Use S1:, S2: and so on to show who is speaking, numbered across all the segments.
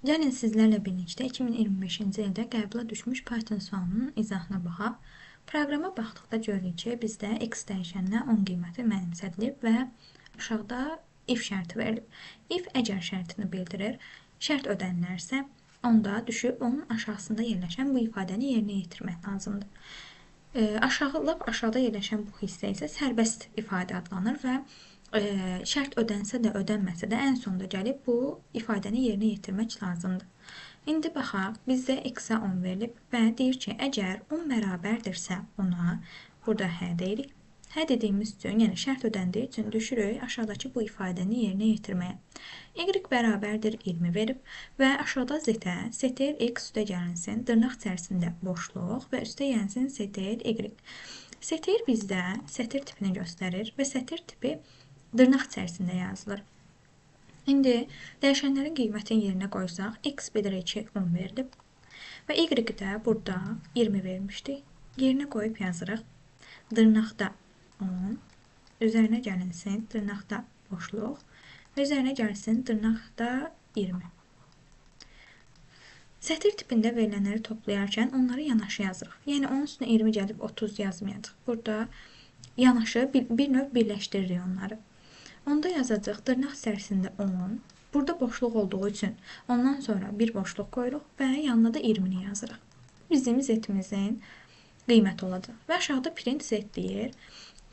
S1: Gəlin sizlərlə birlikdə 2025-ci ildə qəbula düşmüş Python sualının izahına baxaq. Proqrama baxdıqda görürük ki, bizdə x dəyişəninə 10 qiyməti mənimsədilib və aşağıda if şərti verilib. If əgər şərtini bildirir, şərt ödənilərsə, onda düşüb onun aşağısında yerləşən bu ifadəni yerinə yetirmək lazımdır. Lap aşağıda yerləşən bu hissə isə sərbəst ifadə adlanır və şərt ödənsə də, ödənməsə də ən sonda gəlib bu ifadəni yerinə yetirmək lazımdır. İndi baxaq, bizdə x-ə 10 verilib və deyir ki, əgər 10 bərabərdirsə ona, burada hə deyirik. Hə dediyimiz üçün, yəni şərt ödəndiyi üçün düşürük aşağıdakı bu ifadəni yerinə yetirməyə. Y bərabərdir 20 verib və aşağıda z-ə sətr x üstə gəlinsin, dırnaq içərisində boşluq və üstə gəlsin sətr y. Sətr bizdə sətr tipini göstərir və sətr tipi dırnaq içərisində yazılır. İndi dəyişənlərin qiymətini yerinə qoysaq, x bedir 2 10 verilib və y də burada 20 vermişdik. Yerinə qoyub yazırıq. Dırnaqda 10, üzərinə gəlinsin, dırnaqda boşluq və üzərinə gəlsin, dırnaqda 20. Sətir tipində verilənləri toplayarkən onları yanaşı yazırıq. Yəni, onun üstünə 20 gəlib 30 yazmayacaq. Burada yanaşı bir növ birləşdiririk onları. Onda yazacaq dırnaq içərisində 10. Burada boşluq olduğu üçün ondan sonra bir boşluq qoyuruq və yanına da 20-ni yazırıq. Bizim z-imizin qiyməti olacaq. Və aşağıda print z deyir.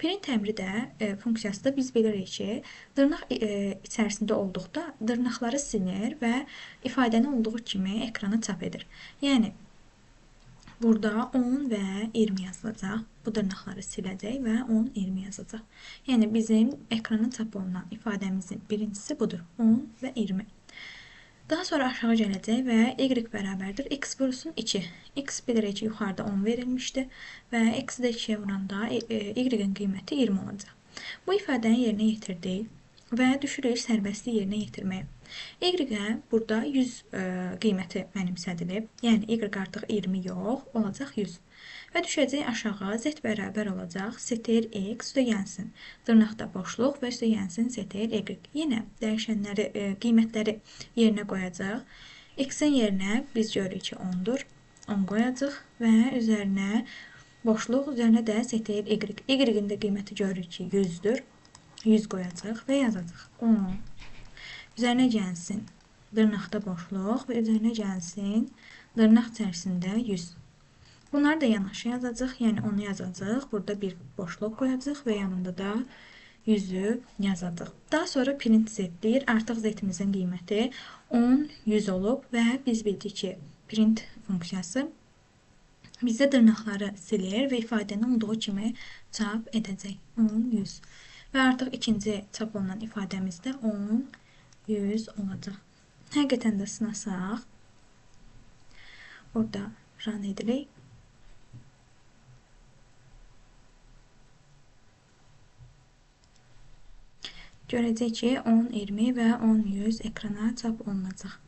S1: Print əmri də funksiyası da biz bilirik ki, dırnaq içərisində olduqda dırnaqları silir və ifadəni olduğu kimi ekrana çap edir. Yəni, burada 10 və 20 yazılacaq. Bu dırnaqları siləcək və 10, 20 yazacaq. Yəni, bizim ekrana çap olunan ifadəmizin birincisi budur. 10 və 20. Daha sonra aşağı gələcək və y bərabərdir x vurulsun 2. X bilirik ki, yuxarıda 10 verilmişdi və x-i də 2-yə vuranda y-in qiyməti 20 olacaq. Bu ifadəni yerinə yetirdik və düşürük sərbəstlik yerinə yetirməyə. Y-ə burada 100 qiyməti mənimsədilib. Yəni, y artıq 20 yox, olacaq 100. Və düşəcək aşağı, z bərabər olacaq, sətr x üstə gəlsin. Dırnaqda boşluq və üstə gəlsin sətr y. Yenə dəyişənləri, qiymətləri yerinə qoyacaq. X-in yerinə biz görürük ki, 10-dur. 10 qoyacaq və üzərinə boşluq, üzərinə də sətr y. Y-in də qiyməti görürük ki, 100-dür. 100 qoyacaq və yazacaq. 10. Üzərinə gəlsin dırnaqda boşluq və üzərinə gəlsin dırnaq içərisində 100. Bunları da yanaşı yazacaq, yəni onu yazacaq. Burada bir boşluq qoyacaq və yanında da 100-ü yazacaq. Daha sonra print z deyir. Artıq z-imizin qiyməti 10, 100 olub və biz bildik ki, print funksiyası bizdə dırnaqları silir və ifadəni olduğu kimi çap edəcək. 10, 100. Və artıq ikinci çap olunan ifadəmiz də 10, 100 olacaq. Həqiqətən də sınasaq, orada run edirik. Görəcək ki, 10, 20 və 10, 100 ekrana çap olunacaq.